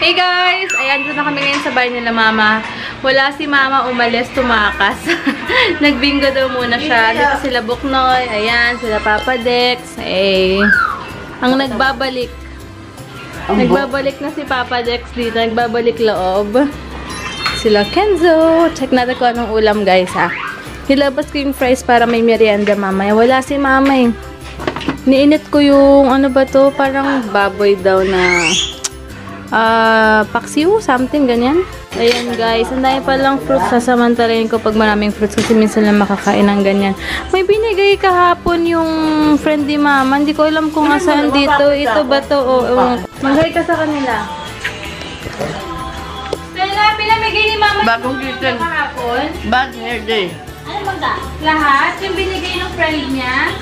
Hey guys! Ayan, doon na kami ngayon sa bahay nila mama. Wala si mama, umalis, tumakas. Nagbingo daw muna siya. Dito sila Buknoy. Ayan, sila Papa Dex. Eh, ang nagbabalik. Nagbabalik na si Papa Dex dito. Nagbabalik loob. Sila Kenzo. Check natin kung anong ulam guys ha. Nilabas ko yung fries para may merienda mamaya. Wala si mama eh. Niinit ko yung ano ba to? Parang baboy daw na paksiw, something, ganyan. Ayan guys, ang dami palang fruits. Sasamantalayin ko pag maraming fruits kasi minsan lang makakain ng ganyan. May binigay kahapon yung friend ni mama. Hindi ko alam kung saan dito. Ito ba to? Maghay ka sa kanila. Stella, pinamigay ni mama bagong kitchen kahapon. Bad hair day. Ano magda? Lahat? Yung binigay ng friend niya?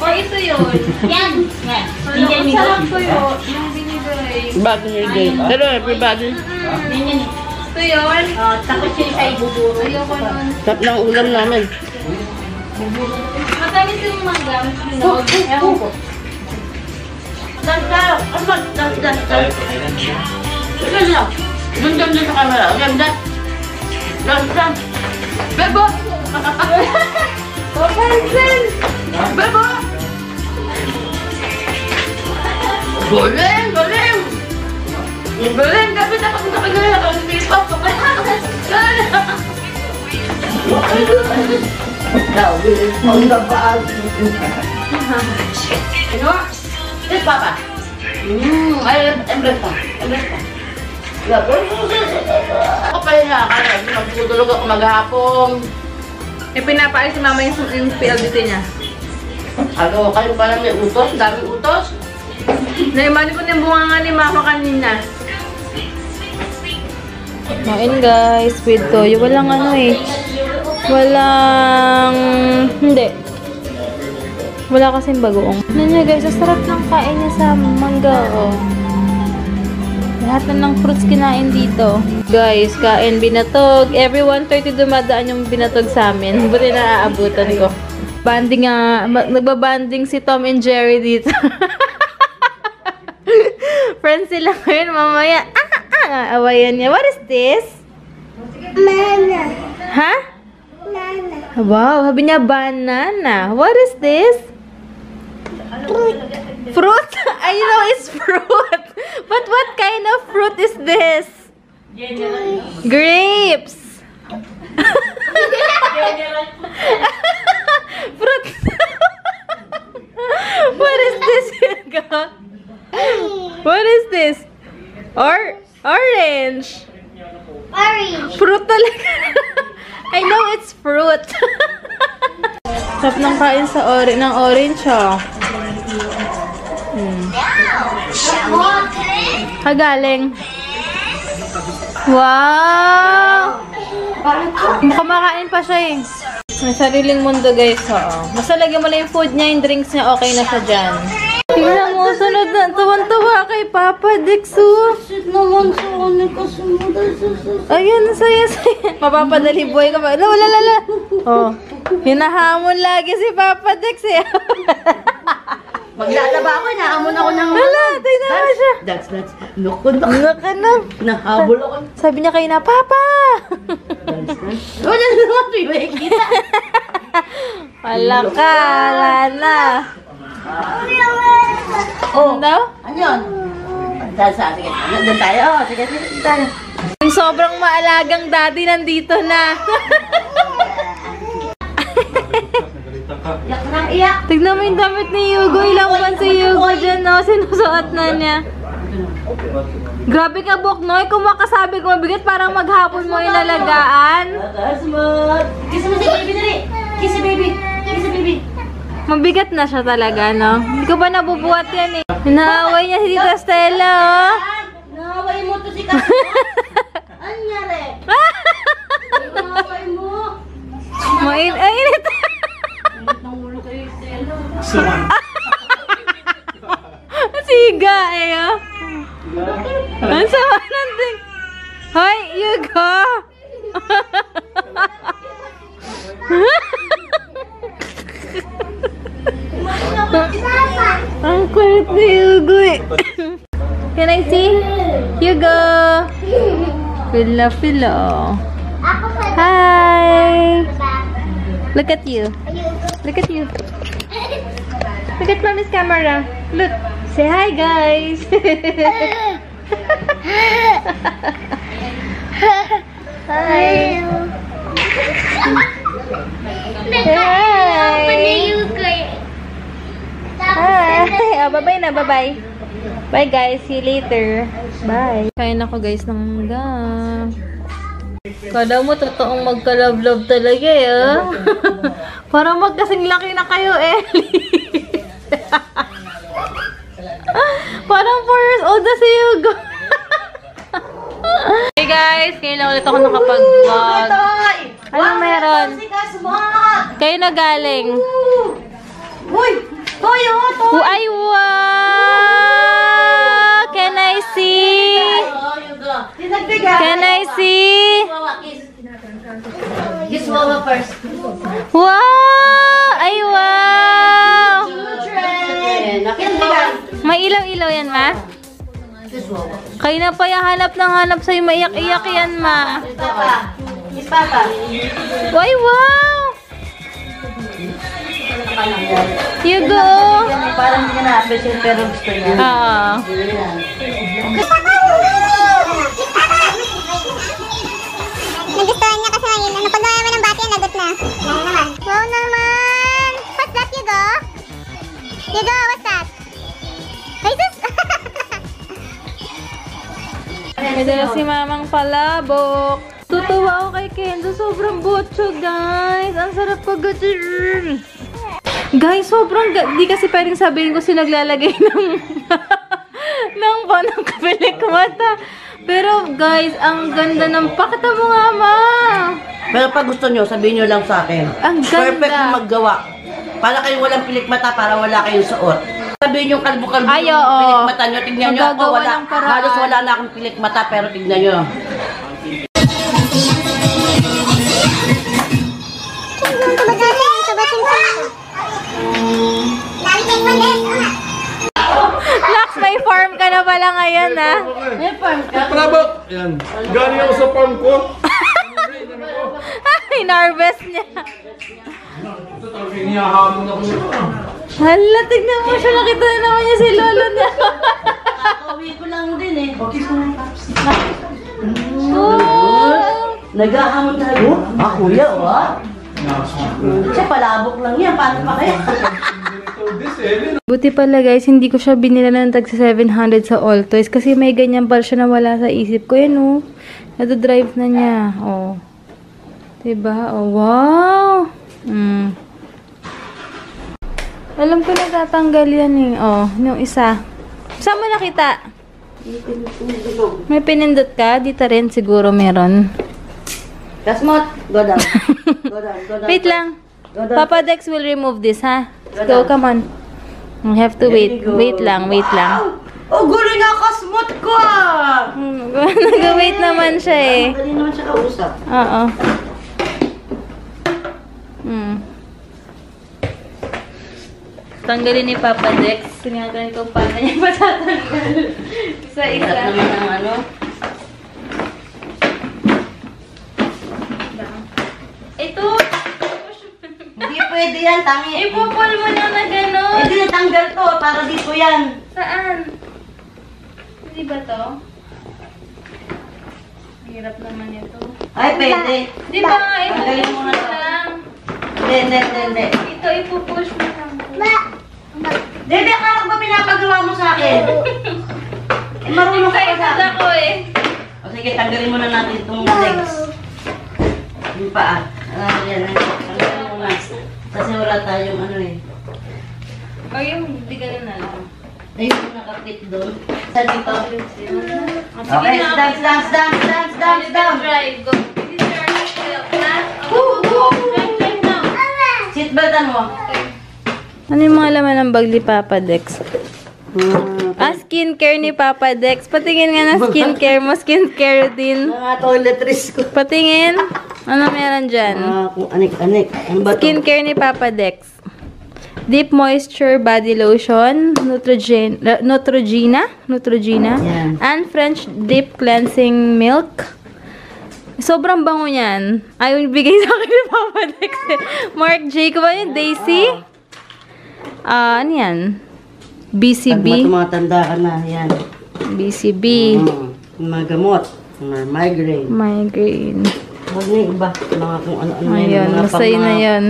O ito yun? Yan. Yan. Ang sarap ko yun. Yung binigay. Bad hair day. Hello everybody. Yan yan. Ito yun? Tapos yun siya ibuburo. Ayoko nun. Tap ng ulam namin. Matamis yung mangga. Ewan ko. Danda. Ano ba? Danda. Ito na. Doon sa camera. Ganda. Ganda. Bebo! Papansin! Bebo! Galing! Galing! Galing! Dapat dapat na kagaya ka. Hindi pa pa. Ang labas. Ano? Yes, Papa. Ay, embrace pa. Embrace pa. Ako pa rin nakakala. Magtutulog ako maghapon. Eh, pinapaalis si mama yung PLDT niya. Ano, kayo pa lang may utos? Daming utos? Naimani ko na yung bunga nga ni mama kanina. Kain guys, with toyo. Walang ano eh. Walang... Hindi. Wala kasing bagoong. Ano niya guys, ang sarap ng kain niya sa mangga oh. Lahat na ng fruits kinain dito. Guys, kain binatog. Every 1:30 dumadaan yung binatog sa amin. Buti na aabutan ko. Banding nga. Nagbabanding si Tom and Jerry dito. Friends sila ngayon. Mamaya. Awayan niya. What is this? Banana. Ha? Banana. Wow, sabi niya banana. What is this? Fruit? I know it's fruit. But what kind of fruit is this? Grapes. Fruit. What is this, Hugo? What is this? Orange. Orange. Fruit talaga. I know it's fruit. Sarap ng kain sa ng orange, oh. Kagaling. Wow! Kumakain pa siya eh. May sariling mundo guys, oo. Basta lagyan mo na yung food niya, yung drinks niya, okay na siya dyan. Tingnan mo, sunod na. Tuwan-tuwa kay Papa Dixu. Naman sa ano kasi mo. Ayun, saya. Mapapadali boy ka pa. Lala. Oh, hinahamon lagi si Papa Dix eh. Maglalaba ako, naamon ako ng... Wala, tingnan mo siya. That's. Naku. Nahabol ako. Sabi niya kayo na, Papa! Wala naman, may kita. Wala ka, wala. Oh, Ano? ano yun? Sige, nandun tayo. Sige tayo. Yung sobrang maalagang daddy nandito na. Iyak nang iyak. Tignan mo yung damit ni Hugo. Ilang buwan si Hugo dyan, no? Sinusuot na niya. Grabe ka, Buknoy. Kung makasabi ko mabigat, parang maghapon mo yung nalagaan. Kiss mo si baby dali. Kiss si baby. Kiss si baby. Mabigat na siya talaga, no? Hindi ko pa nabubuhat yan, eh. Hinaaway niya si Tita Stella, oh. Nakaway mo to si Kasi. Ano nangyari? Nakaway mo. Mainit. Init ng ulo kayo, Stella. Siga, eh, oh. Ang sama ng ting. Hoy, Hugo! Ang kulit ni Hugo, eh. Can I see? Hugo! Filo. Hi! Look at you. Look at you. Look at mommy's camera. Look. Say hi, guys. Hi. Hi. Oh, bye-bye na. Bye-bye. Bye, guys. See you later. Bye. Kain ako, guys, ng mangga. Kala mo, totoong magka-love-love talaga, eh. Parang magkasing laki na kayo, Ellie. Parang 4 years old na si Hugo. Hey guys, ngayon lang ulit ako nakapag-vlog. Anong meron? Kayo na galing. Uy! Toyo! Ay, wow! Can I see? Can I see? Kiss Wawa first. Wow! Ay, wow! May ilaw-ilaw yan, ma? Kayo na pa yung hanap sa'yo. Maiyak-iyak yan, ma. Kiss Papa. Ay, wow! Hugo! Parang hindi ka na-appreciate pero gusto niya. Oo. Nagustuhan niya kasi ngayon. Pag naman ng bati, lagot na. Wow naman. Wow naman! What's that, Hugo? Hugo, what's that? Ay, sus! May dala si mamang palabok. Tutuwa ako kay Kenzo. Sobrang botso, guys. Ang sarap pagkatin. Guys, sobrang... Di kasi pwedeng sabihin ko sinaglalagay ng... ng kapilik mata. Pero, guys, ang ganda ng pakita mo nga, ma. Pero pag gusto nyo, sabihin nyo lang sa akin. Ang ganda. Perfect yung maggawa. Para kayong walang pilikmata, para wala kayong suot. Sabihin yung kalbo-kalbo Ay, yung oo. pilikmata nyo. Tignan nyo ako, Magagawa wala. ng paraan. Halos wala na akong pilikmata, pero tignan nyo. Lax, may farm ka na pala ngayon, ha? May farm ka. Bravo! Yan. Galing ako sa farm ko. Hinarvest niya. Ito talaga inihahamon ako nito. Hala, tignan mo siya. Nakita na naman niya si lolo niya. Kakauwi ko lang din eh. Okay ko lang, Paps. Oh. Nag-ahamon tayo. Ah, kuya, siya palabok lang yan. Paano pa kaya? Buti pala guys, hindi ko siya binila ng tag sa 700 sa All Toys kasi may ganyan pala siya na wala sa isip ko. Yan oh. Nadodrive na niya. Oh. Diba? Oh, wow! Alam ko natatanggal yan eh. Oh, yung isa. Saan mo nakita? May pinindot ka? Dito rin siguro meron. Kasmot, go down. Go down, go down. Wait lang. Go down. Papa Dex will remove this, ha? Go Go, down. come on. We have to wait. Wait lang, wait lang. Oh, gulo nga kasmot ko ah! Nag-wait naman siya eh. Dali naman siya kausap. Oo. Tanggalin ni Papa Dex. Sinagalan ko paano niya matatanggal. Isa-isa. Lahat naman ang ano. Ito! Hindi pwede yan, tangi. Ipupul mo na na gano'n. Hindi natanggal to, para dito yan. Saan? Hindi ba to? Hirap naman ito. Ay, pwede. Di ba nga, Tanggalin mo na ipupush to. lang. Hindi. Ito, ipupush mo lang. Dede, akala ko ba pinapagawa mo sa akin? Eh, marunong ka pa sa Excited akin. ako eh. O sige, tanggalin muna natin itong legs. Yung paa. Yan. Tanggalin mo na. Kasi wala tayong ano eh. O yung bigalan na lang. Ayun yung nakakit doon. Sa dito. Okay, Dance down. Drive, go. This is your seatbelt, ha? Drive now. Seatbeltan mo. Ano yung mga laman ng bag ni Papa Dex? Skincare ni Papa Dex. Patingin nga na skincare mo. Skincare din. Mga toiletries ko. Patingin. Ano meron dyan? Kung anik-anik. Ano ba ito? Skincare ni Papa Dex. Deep Moisture Body Lotion, Neutrogena, Yan. and French Deep Cleansing Milk. Sobrang bango niyan. Ayaw bigay sa akin ni Papa Dex. Marc Jacob, ano yun? Daisy? Ano yan? Pag BCB. tumatanda ka na, yan. BCB. Mga gamot. Mga migraine. Migraine. Huwag na yung iba. Mga kung ano-ano na yan. Ayan, Mga masay na yan.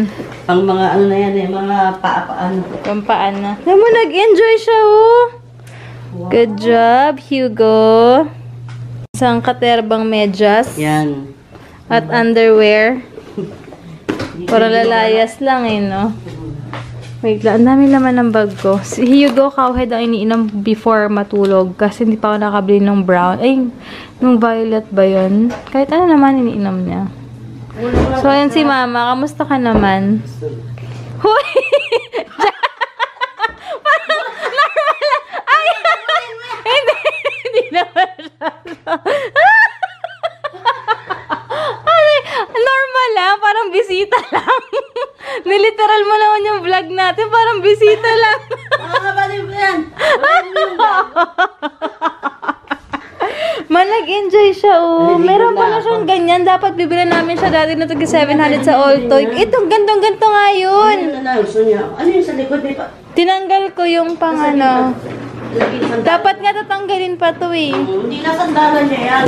Pang mga ano na yan eh. Mga paano. Pampaan na. Alam mo, nag-enjoy siya, oh. Good job, Hugo. Isang katerbang medyas. Yan. At underwear. Para lalayas lang eh, no? Wait lang, ang dami naman ng bag ko. Si Hugo Cowhead ang iniinom before matulog kasi hindi pa ako nakabili ng brown. Ay, nung violet ba yun? Kahit ano naman iniinom niya. So, ayan si Mama. Kamusta ka naman? Huy! Parang normal lang. Ay! Hindi naman siya. Normal lang. Parang bisita lang. Niliteral mo naman yung vlog natin. Parang bisita lang. Makakabalik mo yan. Nag-enjoy siya, oh. Meron pala siyang ganyan. Dapat bibili namin siya dati na tagi 700 sa Altoy. Itong gantong-ganto nga yun. Ano yung sa likod? Tinanggal ko yung pang ano. Dapat nga tatanggalin pa to eh. Hindi na sandalan niya yan.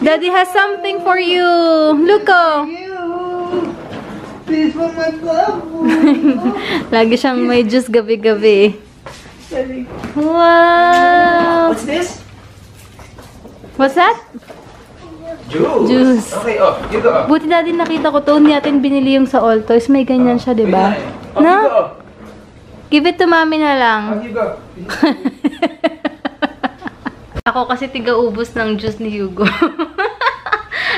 Daddy has something for you. Look, oh. Please for my club. Lagi siyang may juice gabi-gabi. Wow. What's this? What's that? Juice. Juice. Okay, oh, you go. Buti dati nakita ko to. Hindi natin binili yung sa Altoys. May ganyan siya, diba? Oh, you No? go. Give it to mami na lang. Oh, you go. Ako kasi tiga-ubos ng juice ni Hugo.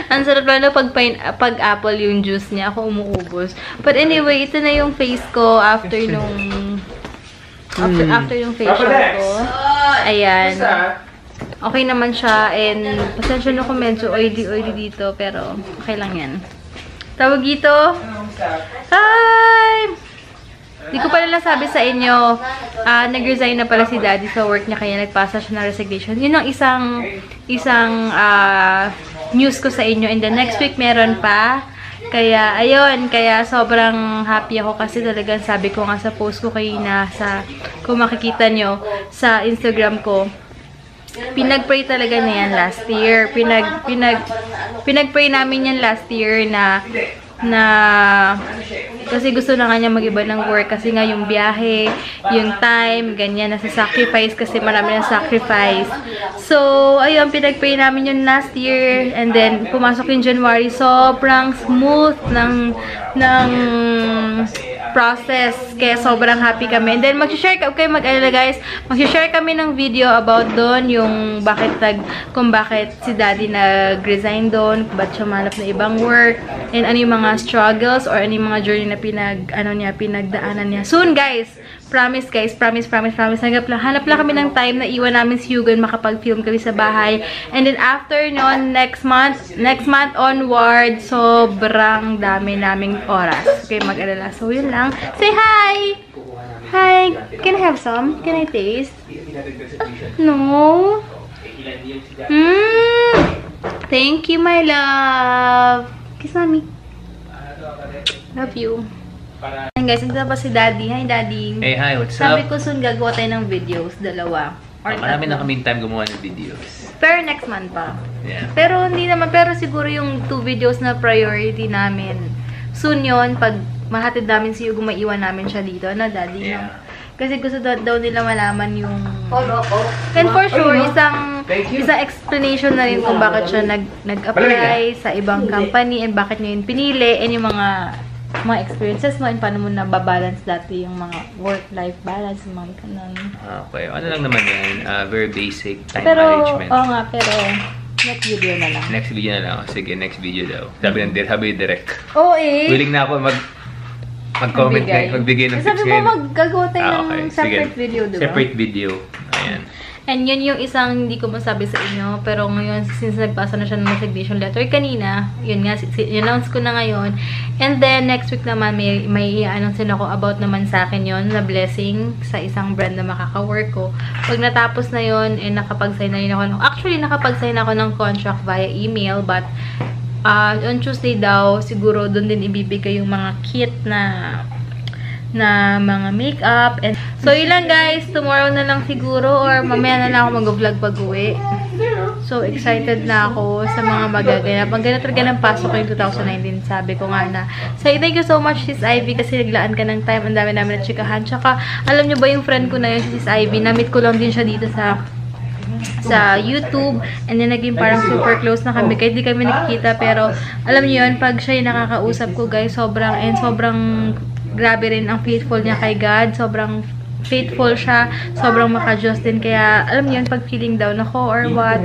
Ang sarap lalo pag apple yung juice niya. Ako umuubos. But anyway, ito na yung face ko after nung after yung facial ko. Ayan. Okay naman siya. And pasensya na kung medyo oily dito. Pero okay lang yan. Tawag dito. Hi! Di ko pala nasabi sa inyo, nag-resign na pala si Daddy sa work niya, kaya nagpasa siya ng resignation. Yun ang isang news ko sa inyo. And the next week meron pa. Kaya, ayun, kaya sobrang happy ako kasi talagang sabi ko nga sa post ko kanina, kung makikita nyo sa Instagram ko, pinag-pray talaga niya yan last year. Pinag-pray namin yan last year na kasi gusto na nga niya mag-iba ng work kasi nga yung biyahe, yung time, ganyan, nasa-sacrifice kasi marami na sacrifice. So, ayun, pinag-pray namin yun last year and then pumasok yung January, sobrang smooth ng process. Kaya sobrang happy kami. And then, mag-share kayo mag-alala guys. Mag-share kami ng video about doon, yung kung bakit si Daddy nag-resign doon, kung ba't siya malap na ibang work, and ano yung mga struggles or ano yung mga journey na pinagdaanan niya. Soon guys! Promise guys, promise. Hanap lang kami ng time na iwan namin si Hugo makapag-film kami sa bahay. And then after nun, next month onward, sobrang dami naming oras. Okay, mag-alala. So, yun lang. Say hi! Hi! Can I have some? Can I taste? No? Thank you, my love. Kiss mommy. Love you. Ayan guys, nandito pa si Daddy. Hi, Daddy. Hey, hi, what's Sabi up? ko soon gagawa tayo ng videos, dalawa. Or Marami na tatlo. kaming time gumawa ng videos. Pero next month pa. Yeah. Pero hindi naman, pero siguro yung 2 videos na priority namin. Soon yon pag mahatid namin si Hugo, maiwan namin siya dito. Na, Daddy? Yeah. No? Kasi gusto daw nila malaman yung... And for sure, isang explanation na rin kung bakit siya nag-apply sa ibang company and bakit niya yun pinili and yung mga experiences mo and paano mo nababalance dati yung mga work-life balance, mga ganun. Okay, ano lang naman yan, very basic time Pero, management. oo nga, pero next video na lang. Next video na lang. Sige, next video daw. Sabi ng direct. Oo eh. Willing na ako mag-comment ngayon, magbigay ng tips Sabi mo ngayon. maggagawa tayo ng Okay, separate sige. video, diba? Separate video. Ayan. And yun yung isang hindi ko masabi sa inyo. Pero ngayon, since nagpasa na siya ng resignation letter kanina, yun nga, announce ko na ngayon. And then, next week naman, may i-announce din ako about naman sa akin yun, na blessing sa isang brand na makaka-work ko. Pag natapos na yun, nakapag-sign na rin ako. Actually, nakapag-sign ako ng contract via email, but on Tuesday daw, siguro doon din ibibigay yung mga kit na mga makeup. And so, yun lang guys. Tomorrow na lang siguro or mamaya na lang ako mag-vlog pag-uwi. So, excited na ako sa mga magaganap. Ang ganda talaga ng pasok ko yung 2019. Sabi ko nga na. So, thank you so much, Sis Ivy, kasi naglaan ka ng time. Ang dami namin na chikahan. Tsaka, alam nyo ba yung friend ko na yun, Sis Ivy? Na-meet ko lang din siya dito sa YouTube, and then naging parang super close na kami kahit di kami nakikita, pero alam niyo yun, pag siya yung nakakausap ko guys, sobrang grabe rin ang faithful niya kay God, sobrang faithful siya, sobrang maka-Diyos din, kaya alam niyo yun, pag feeling down ako or what,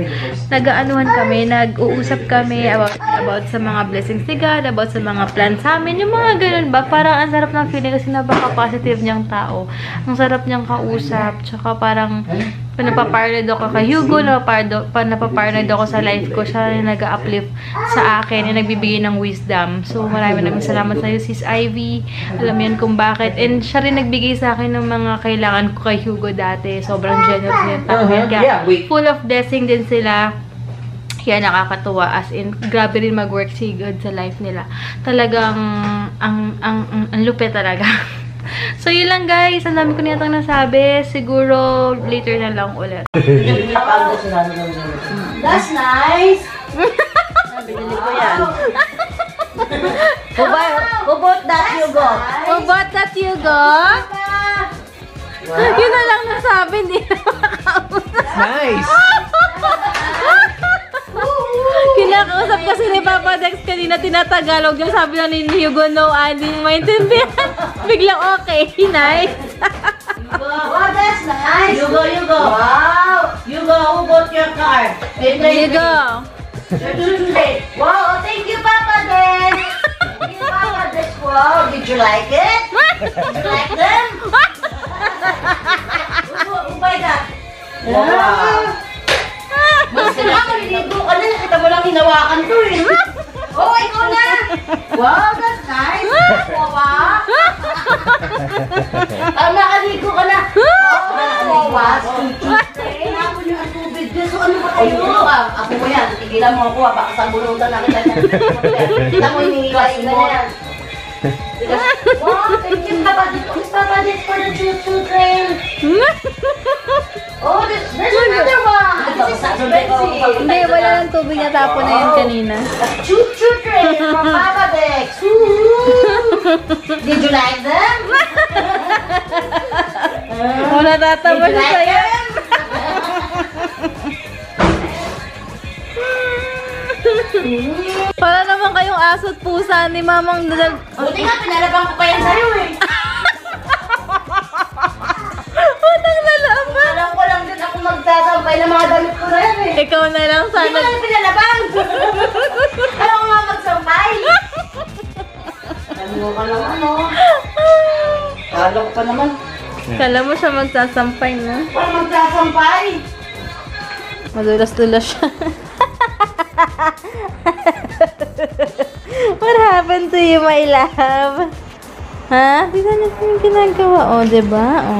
nag-aanuhan kami, nag-uusap kami about sa mga blessings ni God, about sa mga plans sa amin, yung mga ganun ba, parang ang sarap ng feeling kasi napaka-positive niyang tao, ang sarap niyang kausap, tsaka parang napaparanoid ako kay Hugo, napaparanoid ako sa life ko. Siya yung nag-uplift sa akin, yung nagbibigay ng wisdom. So, maraming salamat sa iyo, Sis Ivy. Alam yan kung bakit. And siya rin nagbigay sa akin ng mga kailangan ko kay Hugo dati. Sobrang generous yung tao. Kaya, full of blessing din sila. Kaya nakakatuwa. As in, grabe rin mag-work si God sa life nila. Talagang, ang lupit talaga. So, yun lang guys. Ang dami ko niyatang nasabi. Siguro, later na lang ulit. That's nice! Binili ko yan. Who bought that, Hugo? Who bought that, Hugo? Yun na lang nasabi. Hindi na makausap. Nice! Kinakausap kasi ni Papa Dex kanina, tinatagalog yung sabi lang ni Hugo, no, hindi mo maintindihan. Biglang okay, nice. Wow, that's nice! Hugo! Wow! Hugo, who bought your car? Hugo. Wow, thank you, Papa Dex! Thank you, Papa Dex. Wow, did you like it? Did you like them? Who buy that? Wow! Mas maliligo ka na, nakita mo lang hinawakan to eh. Oh, ikaw na! Wow, that's nice! Wawa! Nakaligo ka na! Oh, wawa! Hinapon yung tubig niya. So, ano ba kayo? Ako mo yan. Tigilan mo ako. Baka sa bunutan na kita niya. Kita mo yung hilain na yan. Wow, thank you, Papa Dick. Miss Papa Dick for the children. Oh, there's another one. This is expensive. Hindi, wala ng tubig na tapo na yun kanina. Choo-choo train from Papa Dex. Did you like them? Natatawa siya sa'yo. Para naman kayong aso't pusa ni Mamang Dadal. Buti nga, pinalabang ko pa yan sa'yo eh. Utang na laban. Alam ko lang din ako magsasampay ng mga damit ko na yan eh. Ikaw na lang Hindi mo sana. lang pinalabang. Alam ko nga magsampay. Ano ka lang ano. Kala ko pa naman. Kala mo siya magsasampay, no? Wala magsasampay. Madulas-dulas siya. What happened to you, my love? Ha? Tignan natin yung ginagawa. O, diba? O.